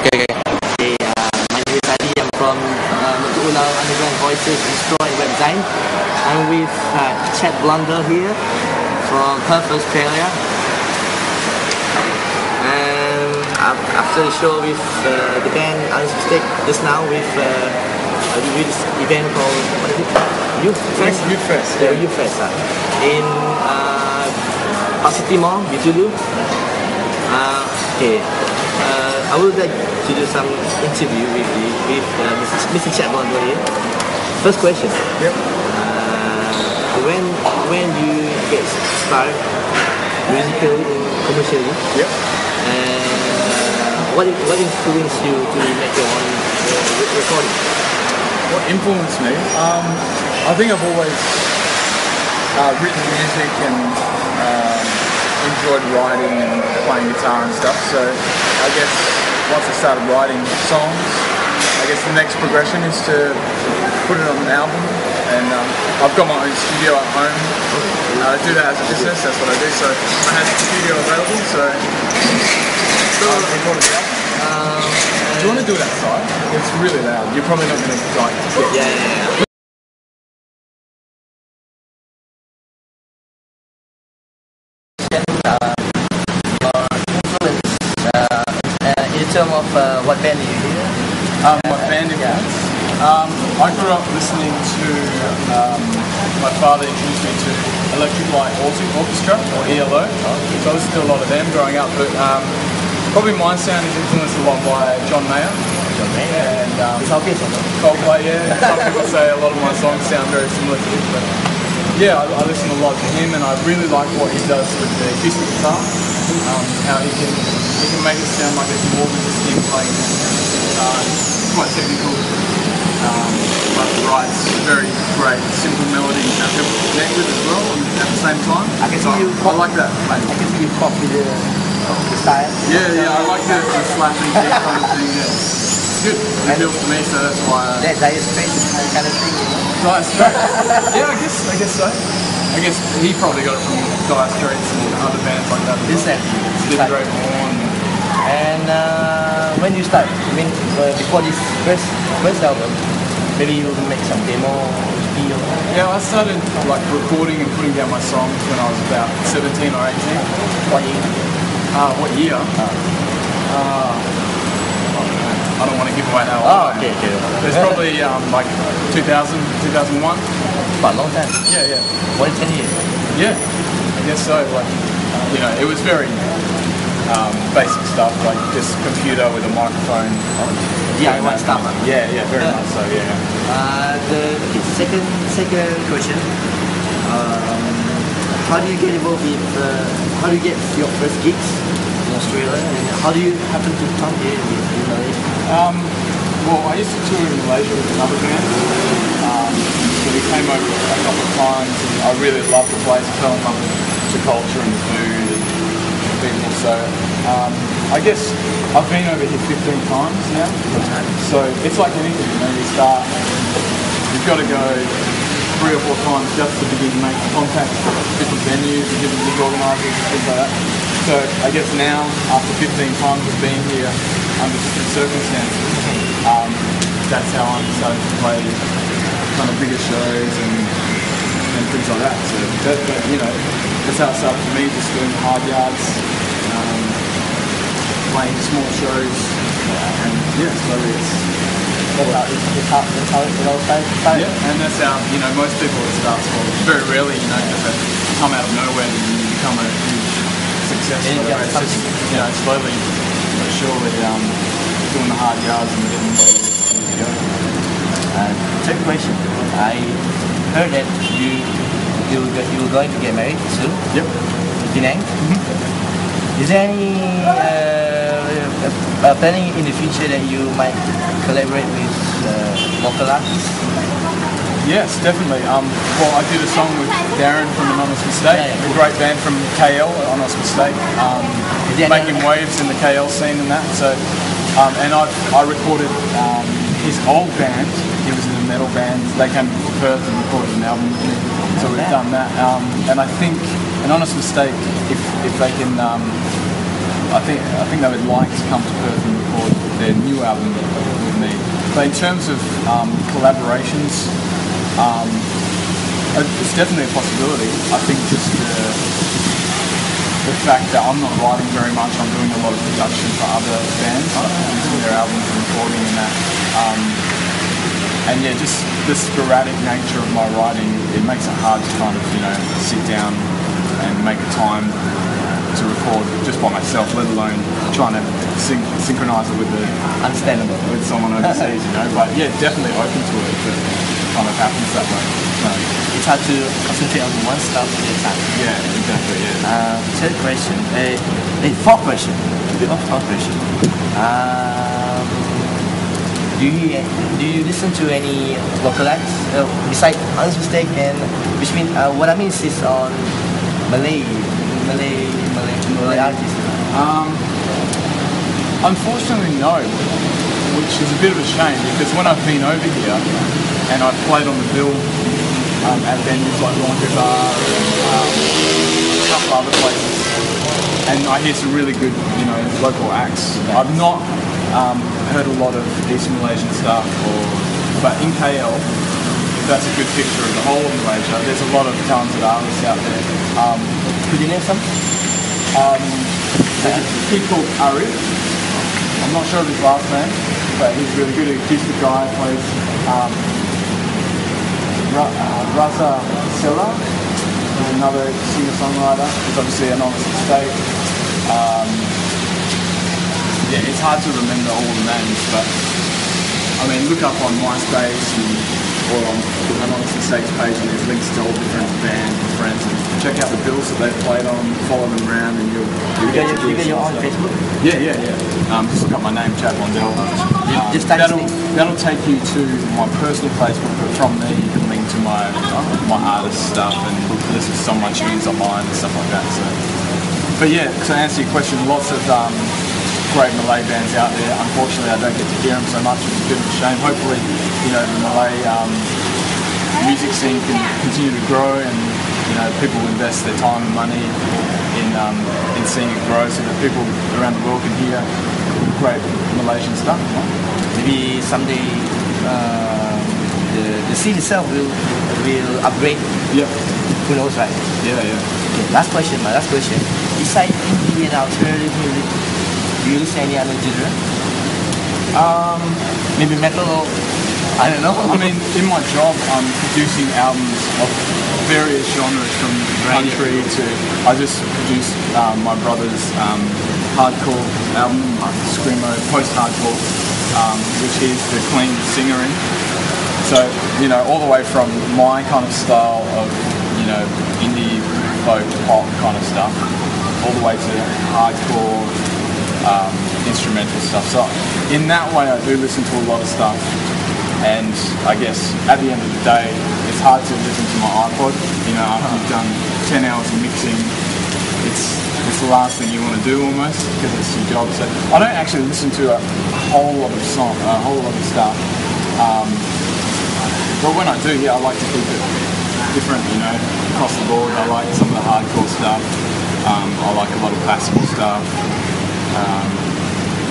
Okay. My name is Adi. I'm from ULAU Underground Voices, DISTRO and WEBZINE. I'm with Chad Blondel here from Perth, Australia. And after the show with the band Nasuki just now with this event called what is it? Youth Fest. Youth Fest. Yeah, Youth Fest in Parkcity Mall Bintulu. I would like to do some interview with Mr. Chad Blondel here. First question. Yep. When you get started musically and commercially? Yep. And what influenced you to make your own recording? What influenced me? I think I've always written music and enjoyed writing and playing guitar and stuff. So I guess once I started writing songs, I guess the next progression is to put it on an album. And I've got my own studio at home. I do that as a business. That's what I do. So I had a studio available. So I recorded the album. Do you want to do it outside? It's really loud. You're probably not going to like. Yeah. In terms of what band do you hear? What band influence? I grew up listening to, my father introduced me to Electric Light Orchestra, or ELO. So I listened to a lot of them growing up, but probably my sound is influenced a lot by John Mayer. And Coldplay, yeah. Some people say a lot of my songs sound very similar to his, but yeah, I listen a lot to him, and I really like what he does with the acoustic guitar. How he can make it sound like it's more than just him playing guitar. It's quite technical, but writes very great, simple melody that people connect with as well at the same time. I like that. I can see you copy the style. Yeah, I like the slapping beat kind of thing. Yeah. It's good. It appeals to me, so that's why. Dire Straits kind of thing. Dire Straits. Yeah, I guess so. I guess he probably got it from Dire Straits and other bands like that. Did Great Horn. And when you start, I mean, before this first album, maybe you make some demo EP or... Yeah, I started like recording and putting down my songs when I was about 17 or 18. What year? What year? I don't want to give away how old I am. Okay. It's probably like 2000, 2001. But a long time. Yeah. More than 10 years. Yeah, I guess so. Like, you know, it was very basic stuff, like just computer with a microphone. DIY stuff. Yeah, very much so. Yeah. The second question. How do you get involved with? How do you get your first gigs in Australia, and how do you happen to come here in Malaysia? Well, I used to tour in Malaysia with another band. So we came over a couple of times, and I really loved the place. I fell in love with the culture and the food and the people. So I guess I've been over here 15 times now. So it's like anything, you know, you start, you've got to go 3 or 4 times just to begin to make contacts with different venues and different gig organisers and things like that. So I guess now, after 15 times of being here under different circumstances, that's how I'm starting to play kind of bigger shows and things like that. So you know, that's how it started for me, just doing hard yards, playing small shows, and yeah, slowly it's how it all started. Yeah, and that's how, you know, most people it starts for. Very rarely, you know, does it come out of nowhere and you become a huge success. It's just, you know, slowly, but surely, doing the hard yards and getting where you go. Third question. I heard that you're going to get married soon. Yep. In Penang. Is there any planning in the future that you might collaborate with local artists? Yes, definitely. Well, I did a song with Darren from Anonymous Mistake, a great band from KL, Anonymous Mistake, making waves in the KL scene and that. So, and I recorded his old band. He was in a metal band. They came to Perth and recorded an album with me. So we've done that. And I think Anonymous Mistake, if they can, I think they would like to come to Perth and record their new album with me. But in terms of collaborations, it's definitely a possibility. I think just the fact that I'm not writing very much, I'm doing a lot of production for other bands, using their albums and recording and that. And yeah, just the sporadic nature of my writing, it makes it hard to kind of, sit down and make a time to record just by myself, let alone trying to synchronize it with Understandable. with someone overseas, But yeah, definitely open to it, but it kind of happens that way. It's hard to concentrate on one stuff at a time. Yeah, exactly, yeah. Third question. Fourth question. Fourth question. Do you listen to any local acts besides Honest Mistake, and which means what I mean is on Malay artists? Unfortunately, no, which is a bit of a shame because when I've been over here and I've played on the bill at venues like Laundry Bar and a couple other places, and I hear some really good, local acts. I've not heard a lot of East Malaysian stuff, but in KL, that's a good picture of the whole of Malaysia. There's a lot of talented artists out there. Could you name some? There's a kid called Arif. I'm not sure of his last name, but he's really good. He's acoustic guy, plays Raza Sela, another singer-songwriter. He's obviously an Honest Mistake. Yeah, it's hard to remember all the names, but I mean, look up on MySpace or on the Honest Mistakes page, and there's links to all different bands and friends, and check out the bills that they've played on, follow them around, and you'll get your own Facebook? Yeah. Just look up my name, Chad Blondel. That'll take you to my personal Facebook, but from there you can link to my artist stuff and listen to some of my tunes online and stuff like that. So, but yeah, to answer your question, lots of great Malay bands out there. Unfortunately, I don't get to hear them so much, which is a bit of a shame. Hopefully, the Malay music scene can continue to grow, and people invest their time and money in seeing it grow, so that people around the world can hear great Malaysian stuff. Maybe someday the scene itself will upgrade. Yeah. Who knows, right? Yeah. Okay, last question. Besides indie and alternative music, do you listen to any other genre? Maybe metal or I don't know. I mean, in my job, I'm producing albums of various genres, from country to. I just produced my brother's hardcore album, screamo, post-hardcore, which he's the clean singer in. So, all the way from my kind of style of, indie, folk, pop kind of stuff, all the way to hardcore, instrumental stuff. So in that way I do listen to a lot of stuff, and I guess at the end of the day it's hard to listen to my iPod. After you've done 10 hours of mixing, it's the last thing you want to do almost, because it's your job. So I don't actually listen to a whole lot of stuff, but when I do, I like to keep it different, across the board. I like some of the hardcore stuff, I like a lot of classical stuff,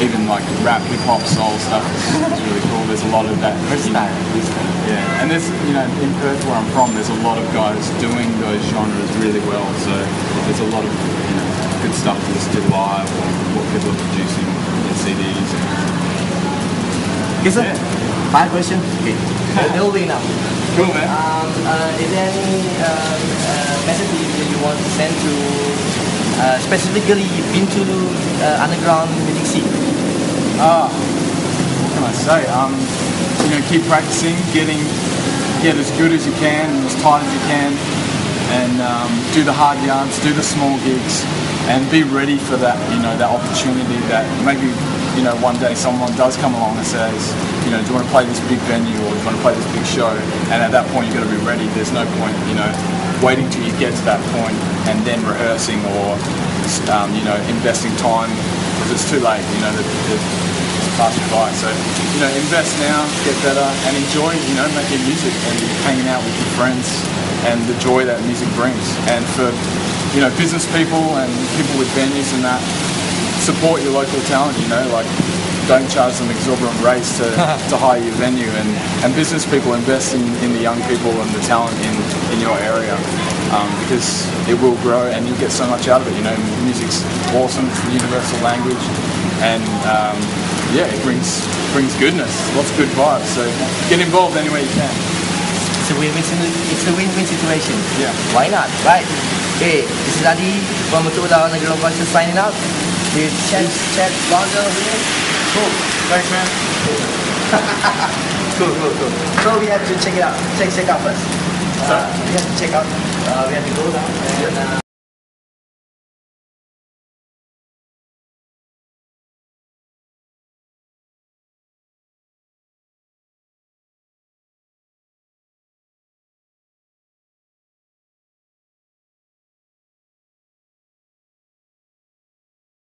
even like rap, hip hop, soul stuff is really cool. There's a lot of that. Yeah, and there's, in Perth where I'm from, there's a lot of guys doing those genres really well. So there's a lot of good stuff to listen to live, or what people are producing in CDs. Okay, sir. 5 questions. Okay, they'll be enough. Cool, man. Is there any message that you want to send to specifically Bintulu underground music scene? What can I say? Keep practicing, get as good as you can and as tight as you can, and do the hard yards, do the small gigs, and be ready for that. That opportunity that maybe one day someone does come along and says, do you want to play this big venue, or do you want to play this big show? And at that point you've got to be ready. There's no point, waiting till you get to that point and then rehearsing or investing time, because it's too late. It's past your by. So invest now, get better, and enjoy making music and hanging out with your friends and the joy that music brings. And for business people and people with venues and that, support your local talent. don't charge them exorbitant rates to hire your venue, and business people invest in the young people and the talent in your area, because it will grow and you'll get so much out of it. You know, music's awesome, it's the universal language, and yeah, it brings goodness, lots of good vibes. So get involved any way you can. It's a win-win situation. Yeah. Why not? Right. Okay, this is Adi from ULAU Negeri Voices signing out with Chad Blondel here. Cool. Thanks, man. Cool. So we have to check it out. Check out first. We have to check out. We have to go down. And,